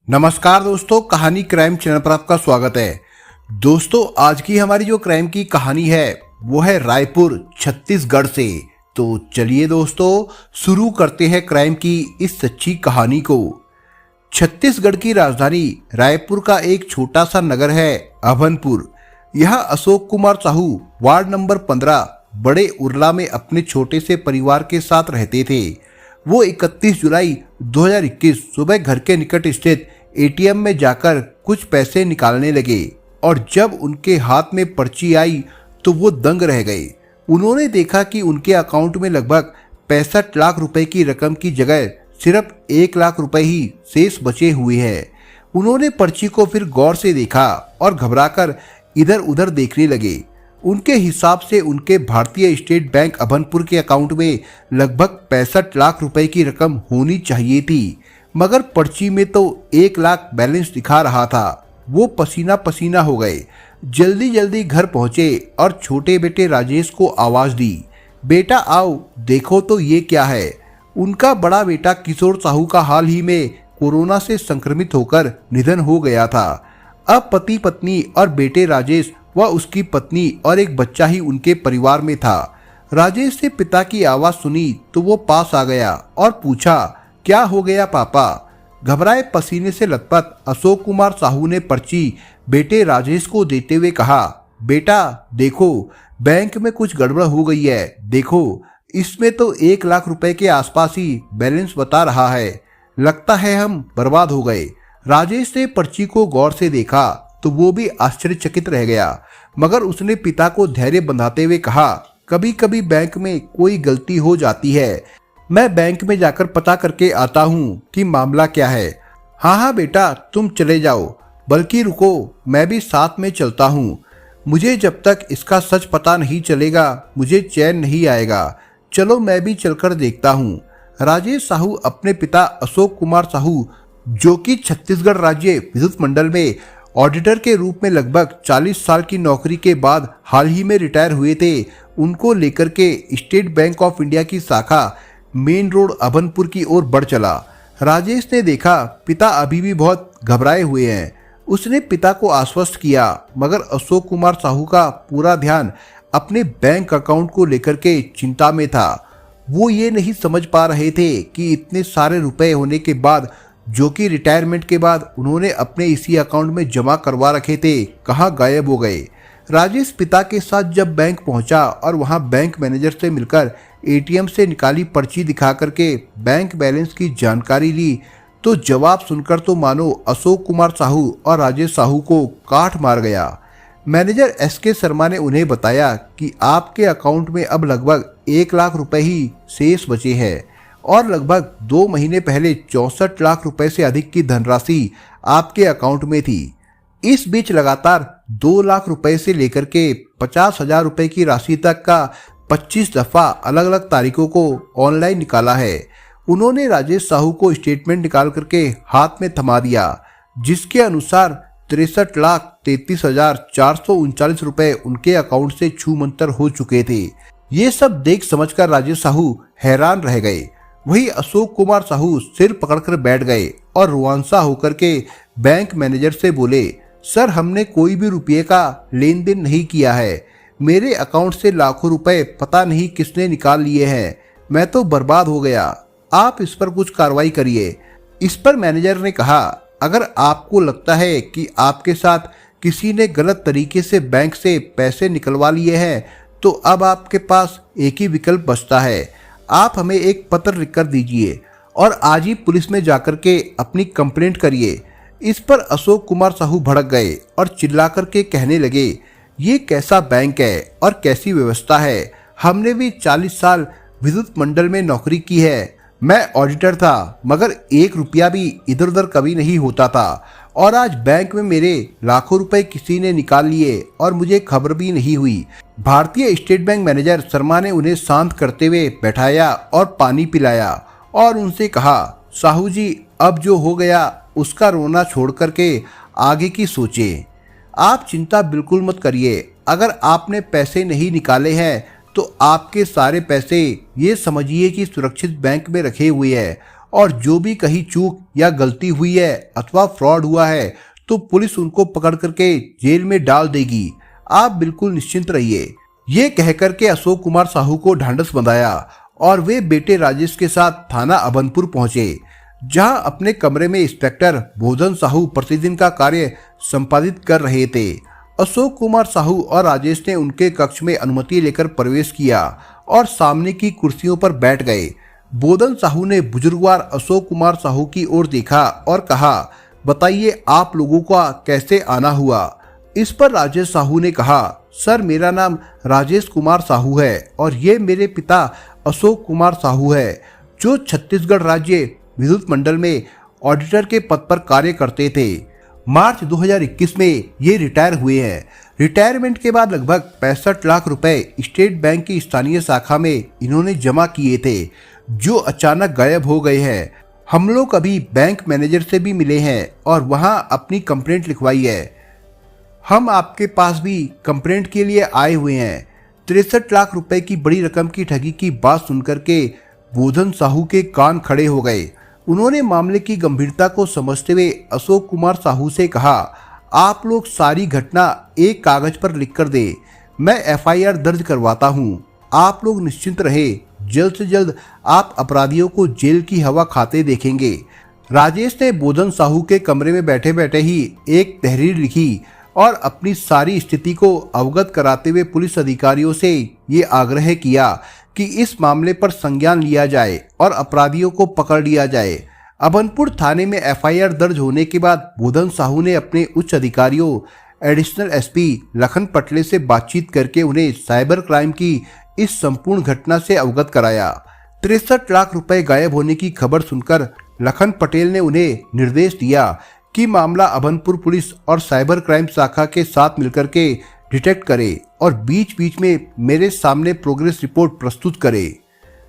नमस्कार दोस्तों, कहानी क्राइम चैनल पर आपका स्वागत है। दोस्तों, आज की हमारी जो क्राइम की कहानी है वो है रायपुर छत्तीसगढ़ से। तो चलिए दोस्तों, शुरू करते हैं क्राइम की इस सच्ची कहानी को। छत्तीसगढ़ की राजधानी रायपुर का एक छोटा सा नगर है अभनपुर। यहाँ अशोक कुमार साहू वार्ड नंबर 15 बड़े उरला में अपने छोटे से परिवार के साथ रहते थे। वो 31 जुलाई 2021 सुबह घर के निकट स्थित एटीएम में जाकर कुछ पैसे निकालने लगे और जब उनके हाथ में पर्ची आई तो वो दंग रह गए। उन्होंने देखा कि उनके अकाउंट में लगभग 65 लाख रुपए की रकम की जगह सिर्फ 1 लाख रुपए ही शेष बचे हुए हैं। उन्होंने पर्ची को फिर गौर से देखा और घबराकर इधर उधर देखने लगे। उनके हिसाब से उनके भारतीय स्टेट बैंक अभनपुर के अकाउंट में लगभग 65 लाख रुपए की रकम होनी चाहिए थी, मगर पर्ची में तो 1 लाख बैलेंस दिखा रहा था। वो पसीना पसीना हो गए। जल्दी जल्दी घर पहुंचे और छोटे बेटे राजेश को आवाज दी, बेटा आओ देखो तो ये क्या है। उनका बड़ा बेटा किशोर साहू का हाल ही में कोरोना से संक्रमित होकर निधन हो गया था। अब पति पत्नी और बेटे राजेश व उसकी पत्नी और एक बच्चा ही उनके परिवार में था। राजेश से पिता की आवाज सुनी तो वो पास आ गया और पूछा, क्या हो गया पापा। घबराए पसीने से लथपथ अशोक कुमार साहू ने पर्ची बेटे राजेश को देते हुए कहा, बेटा देखो बैंक में कुछ गड़बड़ हो गई है। देखो इसमें तो 1 लाख रुपए के आसपास ही बैलेंस बता रहा है। लगता है हम बर्बाद हो गए। राजेश ने पर्ची को गौर से देखा तो वो भी आश्चर्यचकित रह गया, मगर उसने पिता को धैर्य बंधाते हुए कहा, कभी कभी बैंक में कोई गलती हो जाती है। मैं बैंक में जाकर पता करके आता हूँ कि मामला क्या है। हाँ बेटा तुम चले जाओ, बल्कि रुको मैं भी साथ में चलता हूँ। मुझे जब तक इसका सच पता नहीं चलेगा मुझे चैन नहीं आएगा। चलो मैं भी चलकर देखता हूँ। राजेश साहू अपने पिता अशोक कुमार साहू, जो कि छत्तीसगढ़ राज्य विद्युत मंडल में ऑडिटर के रूप में लगभग 40 साल की नौकरी के बाद हाल ही में रिटायर हुए थे, उनको लेकर के स्टेट बैंक ऑफ इंडिया की शाखा मेन रोड अभनपुर की ओर बढ़ चला। राजेश ने देखा पिता अभी भी बहुत घबराए हुए हैं। उसने पिता को आश्वस्त किया, मगर अशोक कुमार साहू का पूरा ध्यान अपने बैंक अकाउंट को लेकर के चिंता में था। वो ये नहीं समझ पा रहे थे कि इतने सारे रुपए होने के बाद, जो कि रिटायरमेंट के बाद उन्होंने अपने इसी अकाउंट में जमा करवा रखे थे, कहाँ गायब हो गए। राजेश पिता के साथ जब बैंक पहुंचा और वहां बैंक मैनेजर से मिलकर एटीएम से निकाली पर्ची दिखा करके बैंक बैलेंस की जानकारी ली तो जवाब सुनकर तो मानो अशोक कुमार साहू और राजेश साहू को काट मार गया। मैनेजर एसके शर्मा ने उन्हें बताया कि आपके अकाउंट में अब लगभग 1 लाख रुपए ही शेष बचे हैं और लगभग 2 महीने पहले 64 लाख रुपए से अधिक की धनराशि आपके अकाउंट में थी। इस बीच लगातार 2 लाख रुपए से लेकर के 50,000 रुपए की राशि तक का 25 दफा अलग अलग तारीखों को ऑनलाइन निकाला है। उन्होंने राजेश साहू को स्टेटमेंट निकाल करके हाथ में थमा दिया, जिसके अनुसार 63,33,439 रुपए उनके अकाउंट से छूमंतर हो चुके थे। ये सब देख समझकर राजेश साहू हैरान रह गए। वही अशोक कुमार साहू सिर पकड़कर बैठ गए और रुआंसा होकर के बैंक मैनेजर से बोले, सर हमने कोई भी रुपये का लेन देन नहीं किया है। मेरे अकाउंट से लाखों रुपए पता नहीं किसने निकाल लिए हैं। मैं तो बर्बाद हो गया। आप इस पर कुछ कार्रवाई करिए। इस पर मैनेजर ने कहा, अगर आपको लगता है कि आपके साथ किसी ने गलत तरीके से बैंक से पैसे निकलवा लिए हैं तो अब आपके पास एक ही विकल्प बचता है। आप हमें एक पत्र लिखकर दीजिए और आज ही पुलिस में जाकर के अपनी कंप्लेंट करिए। इस पर अशोक कुमार साहू भड़क गए और चिल्ला करके कहने लगे, ये कैसा बैंक है और कैसी व्यवस्था है। हमने भी 40 साल विद्युत मंडल में नौकरी की है। मैं ऑडिटर था, मगर 1 रुपया भी इधर उधर कभी नहीं होता था और आज बैंक में मेरे लाखों रुपए किसी ने निकाल लिए और मुझे खबर भी नहीं हुई। भारतीय स्टेट बैंक मैनेजर शर्मा ने उन्हें शांत करते हुए बैठाया और पानी पिलाया और उनसे कहा, साहू जी अब जो हो गया उसका रोना छोड़ करके आगे की सोचें। आप चिंता बिल्कुल मत करिए। अगर आपने पैसे नहीं निकाले हैं तो आपके सारे पैसे ये समझिए कि सुरक्षित बैंक में रखे हुए हैं और जो भी कहीं चूक या गलती हुई है अथवा फ्रॉड हुआ है तो पुलिस उनको पकड़ करके जेल में डाल देगी। आप बिल्कुल निश्चिंत रहिए। ये कहकर के अशोक कुमार साहू को ढांढस बंधाया और वे बेटे राजेश के साथ थाना अभनपुर पहुंचे, जहां अपने कमरे में इंस्पेक्टर बोधन साहू प्रतिदिन का कार्य संपादित कर रहे थे। अशोक कुमार साहू और राजेश ने उनके कक्ष में अनुमति लेकर प्रवेश किया और सामने की कुर्सियों पर बैठ गए। बोधन साहू ने बुजुर्गवार अशोक कुमार साहू की ओर देखा और कहा, बताइए आप लोगों का कैसे आना हुआ। इस पर राजेश साहू ने कहा, सर मेरा नाम राजेश कुमार साहू है और ये मेरे पिता अशोक कुमार साहू है, जो छत्तीसगढ़ राज्य विद्युत मंडल में ऑडिटर के पद पर कार्य करते थे। मार्च 2021 में ये रिटायर हुए हैं। रिटायरमेंट के बाद लगभग 65 लाख रुपए स्टेट बैंक की स्थानीय शाखा में इन्होंने जमा किए थे, जो अचानक गायब हो गए हैं। हम लोग अभी बैंक मैनेजर से भी मिले हैं और वहां अपनी कंप्लेंट लिखवाई है। हम आपके पास भी कंप्लेंट के लिए आए हुए हैं। 63 लाख रुपए की बड़ी रकम की ठगी की बात सुनकर के बोधन साहू के कान खड़े हो गए। उन्होंने मामले की गंभीरता को समझते हुए अशोक कुमार साहू से कहा, आप लोग सारी घटना एक कागज पर लिख कर दे, मैं एफआईआर दर्ज करवाता हूँ। आप लोग निश्चिंत रहे, जल्द से जल्द आप अपराधियों को जेल की हवा खाते देखेंगे। राजेश ने बोधन साहू के कमरे में बैठे बैठे ही एक तहरीर लिखी और अपनी सारी स्थिति को अवगत कराते हुए पुलिस अधिकारियों से ये आग्रह किया कि इस मामले पर संज्ञान लिया जाए और अपराधियों को पकड़ लिया जाए। अभनपुर थाने में एफआईआर दर्ज होने के बाद बोधन साहू ने अपने उच्च अधिकारियों एडिशनल एसपी लखन पटले से बातचीत करके उन्हें साइबर क्राइम की इस संपूर्ण घटना से अवगत कराया। 63 लाख रुपए गायब होने की खबर सुनकर लखन पटेल ने उन्हें निर्देश दिया कि मामला अभनपुर पुलिस और साइबर क्राइम शाखा के साथ मिलकर के डिटेक्ट करे और बीच बीच में मेरे सामने प्रोग्रेस रिपोर्ट प्रस्तुत करे।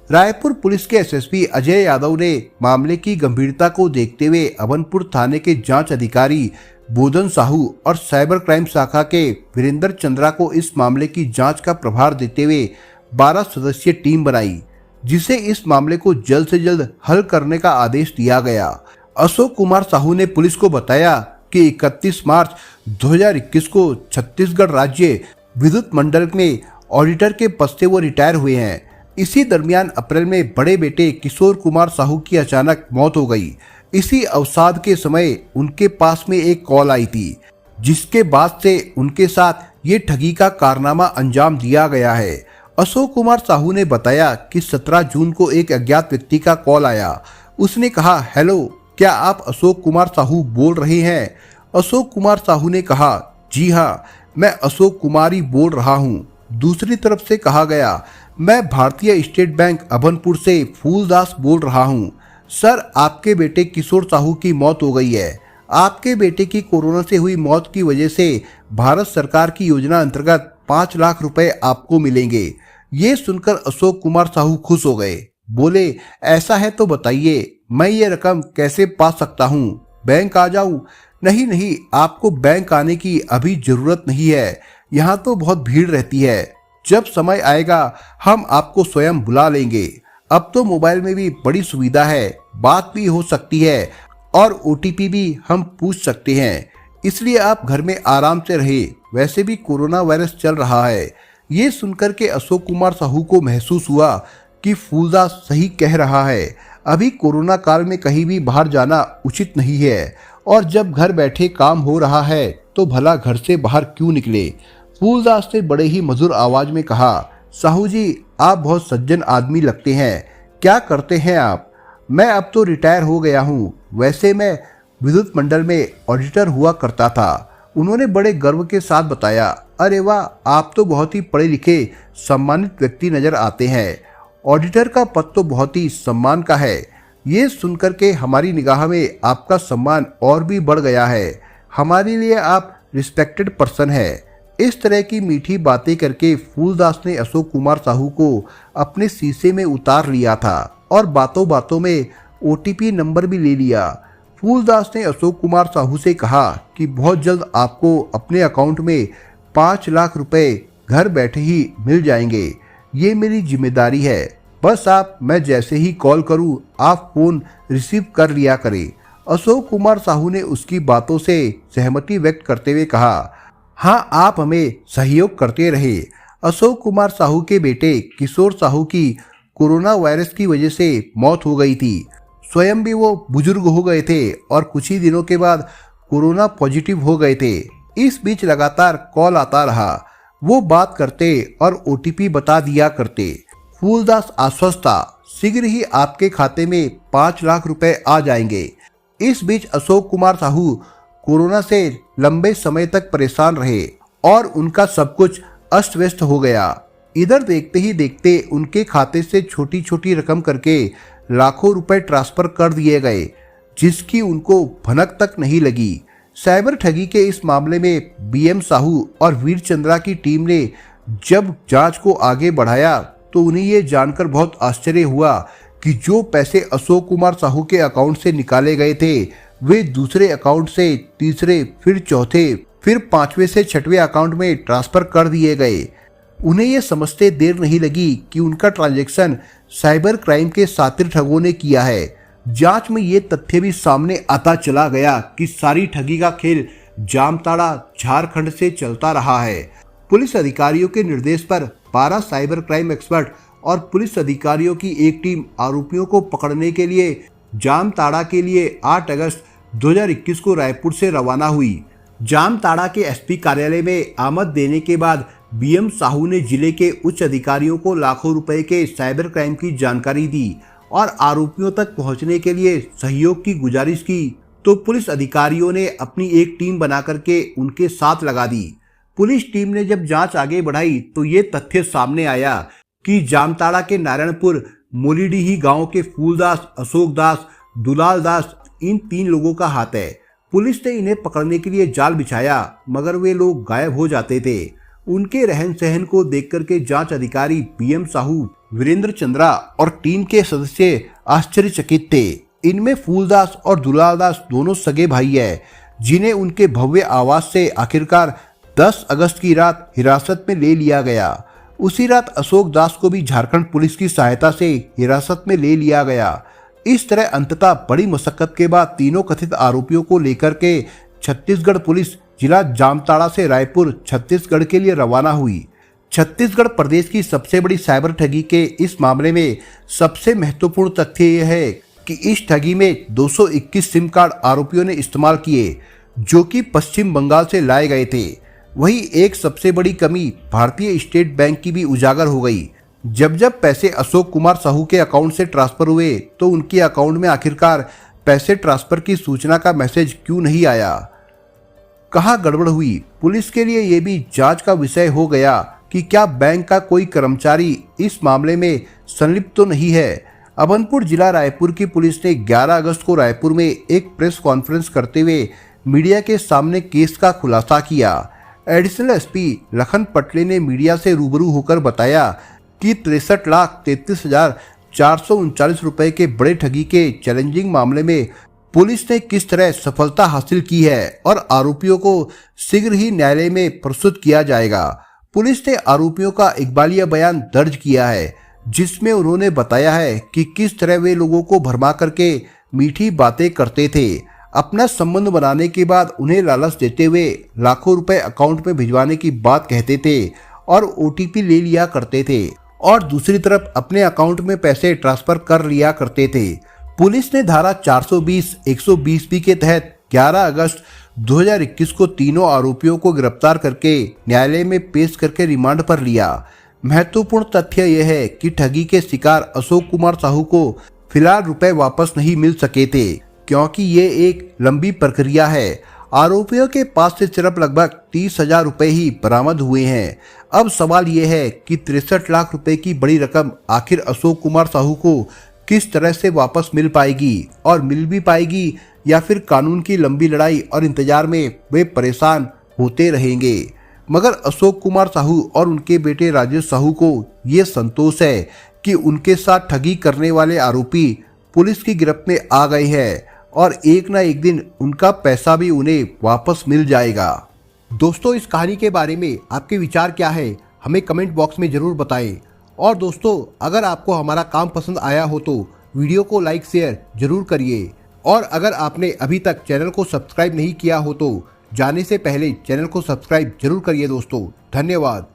रायपुर पुलिस के एसएसपी अजय यादव ने मामले की गंभीरता को देखते हुए अभनपुर थाने के जांच अधिकारी बोधन साहू और साइबर क्राइम शाखा के वीरेंद्र चंद्रा को इस मामले की जांच का प्रभार देते हुए 12 सदस्यीय टीम बनाई, जिसे इस मामले को जल्द से जल्द हल करने का आदेश दिया गया। अशोक कुमार साहू ने पुलिस को बताया कि 31 मार्च 2021 को छत्तीसगढ़ राज्य विद्युत मंडल में ऑडिटर के पद से वो रिटायर हुए हैं। इसी दरमियान अप्रैल में बड़े बेटे किशोर कुमार साहू की अचानक मौत हो गई। इसी अवसाद के समय उनके पास में एक कॉल आई थी, जिसके बाद से उनके साथ ये ठगी का कारनामा अंजाम दिया गया है। अशोक कुमार साहू ने बताया कि 17 जून को एक अज्ञात व्यक्ति का कॉल आया। उसने कहा, हेलो, क्या आप अशोक कुमार साहू बोल रहे हैं? अशोक कुमार साहू ने कहा, जी हाँ, मैं अशोक कुमार ही बोल रहा हूँ। दूसरी तरफ से कहा गया, मैं भारतीय स्टेट बैंक अभनपुर से फूलदास बोल रहा हूँ। सर, आपके बेटे किशोर साहू की मौत हो गई है। आपके बेटे की कोरोना से हुई मौत की वजह से भारत सरकार की योजना अंतर्गत 5 लाख रुपए आपको मिलेंगे। ये सुनकर अशोक कुमार साहू खुश हो गए। बोले, ऐसा है तो बताइए, मैं ये रकम कैसे पा सकता हूँ? बैंक आ जाऊं? नहीं नहीं, आपको बैंक आने की अभी जरूरत नहीं है। यहाँ तो बहुत भीड़ रहती है। जब समय आएगा हम आपको स्वयं बुला लेंगे। अब तो मोबाइल में भी बड़ी सुविधा है, बात भी हो सकती है और ओटीपी भी हम पूछ सकते हैं। इसलिए आप घर में आराम से रहे। वैसे भी कोरोना वायरस चल रहा है। ये सुनकर के अशोक कुमार साहू को महसूस हुआ कि फूलदास सही कह रहा है। अभी कोरोना काल में कहीं भी बाहर जाना उचित नहीं है और जब घर बैठे काम हो रहा है तो भला घर से बाहर क्यों निकले। फूलदास ने बड़े ही मधुर आवाज में कहा, साहू जी, आप बहुत सज्जन आदमी लगते हैं। क्या करते हैं आप? मैं अब तो रिटायर हो गया हूँ। वैसे मैं विद्युत मंडल में ऑडिटर हुआ करता था। उन्होंने बड़े गर्व के साथ बताया। अरे वाह, आप तो बहुत ही पढ़े लिखे सम्मानित व्यक्ति नजर आते हैं। ऑडिटर का पद तो बहुत ही सम्मान का है। ये सुनकर के हमारी निगाह में आपका सम्मान और भी बढ़ गया है। हमारे लिए आप रिस्पेक्टेड पर्सन है। इस तरह की मीठी बातें करके फूलदास ने अशोक कुमार साहू को अपने शीशे में उतार लिया था और बातों बातों में ओटीपी नंबर भी ले लिया। फूलदास ने अशोक कुमार साहू से कहा कि बहुत जल्द आपको अपने अकाउंट में 5 लाख रुपए घर बैठे ही मिल जाएंगे। ये मेरी जिम्मेदारी है। बस आप मैं जैसे ही कॉल करूं आप फोन रिसीव कर लिया करें। अशोक कुमार साहू ने उसकी बातों से सहमति व्यक्त करते हुए कहा, हाँ आप हमें सहयोग करते रहे। अशोक कुमार साहू के बेटे किशोर साहू की कोरोना वायरस की वजह से मौत हो गई थी। स्वयं भी वो बुजुर्ग हो गए थे और कुछ ही दिनों के बाद कोरोना पॉजिटिव हो गए थे। इस बीच लगातार कॉल आता रहा। वो बात करते और ओटीपी बता दिया करते। फूलदास आश्वस्त था, शीघ्र ही आपके खाते में 5 लाख रुपए आ जाएंगे। इस बीच अशोक कुमार साहू कोरोना से लंबे समय तक परेशान रहे और उनका सब कुछ अस्त व्यस्त हो गया। इधर देखते ही देखते उनके खाते से छोटी छोटी रकम करके लाखों रुपए ट्रांसफर कर दिए गए, जिसकी उनको भनक तक नहीं लगी। साइबर ठगी के इस मामले में बीएम साहू और वीर चंद्रा की टीम ने जब जांच को आगे बढ़ाया तो उन्हें ये जानकर बहुत आश्चर्य हुआ कि जो पैसे अशोक कुमार साहू के अकाउंट से निकाले गए थे वे दूसरे अकाउंट से तीसरे, फिर चौथे, फिर 5वें से 6वें अकाउंट में ट्रांसफर कर दिए गए। उन्हें यह समझते देर नहीं लगी कि उनका ट्रांजैक्शन साइबर क्राइम के शातिर ठगों ने किया है। जांच में ये तथ्य भी सामने आता चला गया कि सारी ठगी का खेल जामताड़ा झारखंड से चलता रहा है। पुलिस अधिकारियों के निर्देश पर 12 साइबर क्राइम एक्सपर्ट और पुलिस अधिकारियों की एक टीम आरोपियों को पकड़ने के लिए जामताड़ा के लिए 8 अगस्त 2021 को रायपुर से रवाना हुई। जामताड़ा के एसपी कार्यालय में आमद देने के बाद बीएम साहू ने जिले के उच्च अधिकारियों को लाखों रुपए के साइबर क्राइम की जानकारी दी और आरोपियों तक पहुंचने के लिए सहयोग की गुजारिश की, तो पुलिस अधिकारियों ने अपनी एक टीम बना करके उनके साथ लगा दी। पुलिस टीम ने जब जांच आगे बढ़ाई तो ये तथ्य सामने आया कि जामताड़ा के नारायणपुर मोलीडीही गांव के फूलदास, अशोक दास, दुलाल दास इन 3 लोगों का हाथ है। पुलिस ने इन्हें पकड़ने के लिए जाल बिछाया मगर वे लोग गायब हो जाते थे। उनके रहन सहन को देख करके जांच अधिकारी बीएम साहू, वीरेंद्र चंद्रा और टीम के सदस्य आश्चर्यचकित थे। इनमें फूलदास और दुलाल दास दोनों सगे भाई है, जिन्हें उनके भव्य आवास से आखिरकार 10 अगस्त की रात हिरासत में ले लिया गया। उसी रात अशोक दास को भी झारखंड पुलिस की सहायता से हिरासत में ले लिया गया। इस तरह अंततः बड़ी मशक्कत के बाद तीनों कथित आरोपियों को लेकर के छत्तीसगढ़ पुलिस जिला जामताड़ा से रायपुर छत्तीसगढ़ के लिए रवाना हुई। छत्तीसगढ़ प्रदेश की सबसे बड़ी साइबर ठगी के इस मामले में सबसे महत्वपूर्ण तथ्य यह है कि इस ठगी में 221 सिम कार्ड आरोपियों ने इस्तेमाल किए, जो कि पश्चिम बंगाल से लाए गए थे। वहीं एक सबसे बड़ी कमी भारतीय स्टेट बैंक की भी उजागर हो गई। जब पैसे अशोक कुमार साहू के अकाउंट से ट्रांसफर हुए तो उनके अकाउंट में आखिरकार पैसे ट्रांसफर की सूचना का मैसेज क्यों नहीं आया? कहाँ गड़बड़ हुई? पुलिस के लिए यह भी जांच का विषय हो गया कि क्या बैंक का कोई कर्मचारी इस मामले में संलिप्त तो नहीं है। अभनपुर जिला रायपुर की पुलिस ने 11 अगस्त को रायपुर में एक प्रेस कॉन्फ्रेंस करते हुए मीडिया के सामने केस का खुलासा किया। एडिशनल एसपी लखन पटले ने मीडिया से रूबरू होकर बताया कि 63,33,439 रुपए के बड़े ठगी के चैलेंजिंग मामले में पुलिस ने किस तरह सफलता हासिल की है और आरोपियों को शीघ्र ही न्यायालय में प्रस्तुत किया जाएगा। पुलिस ने आरोपियों का इकबालिया बयान दर्ज किया है, जिसमें उन्होंने बताया है कि किस तरह वे लोगों को भरमा करके मीठी बातें करते थे। अपना संबंध बनाने के बाद उन्हें लालच देते हुए लाखों रुपए अकाउंट में भिजवाने की बात कहते थे और ओटीपी ले लिया करते थे और दूसरी तरफ अपने अकाउंट में पैसे ट्रांसफर कर लिया करते थे। पुलिस ने धारा 420, 120B के तहत 11 अगस्त 2021 को तीनों आरोपियों को गिरफ्तार करके न्यायालय में पेश करके रिमांड पर लिया। महत्वपूर्ण तथ्य यह है कि ठगी के शिकार अशोक कुमार साहू को फिलहाल रुपए वापस नहीं मिल सके थे, क्योंकि ये एक लंबी प्रक्रिया है। आरोपियों के पास से सिर्फ लगभग 30,000 रुपए ही बरामद हुए हैं। अब सवाल ये है कि 63 लाख रुपए की बड़ी रकम आखिर अशोक कुमार साहू को किस तरह से वापस मिल पाएगी और मिल भी पाएगी या फिर कानून की लंबी लड़ाई और इंतजार में वे परेशान होते रहेंगे। मगर अशोक कुमार साहू और उनके बेटे राजेश साहू को ये संतोष है कि उनके साथ ठगी करने वाले आरोपी पुलिस की गिरफ्त में आ गए हैं और एक ना एक दिन उनका पैसा भी उन्हें वापस मिल जाएगा। दोस्तों, इस कहानी के बारे में आपके विचार क्या है, हमें कमेंट बॉक्स में जरूर बताएं और दोस्तों अगर आपको हमारा काम पसंद आया हो तो वीडियो को लाइक शेयर जरूर करिए। और अगर आपने अभी तक चैनल को सब्सक्राइब नहीं किया हो तो जाने से पहले चैनल को सब्सक्राइब जरूर करिए दोस्तों। धन्यवाद।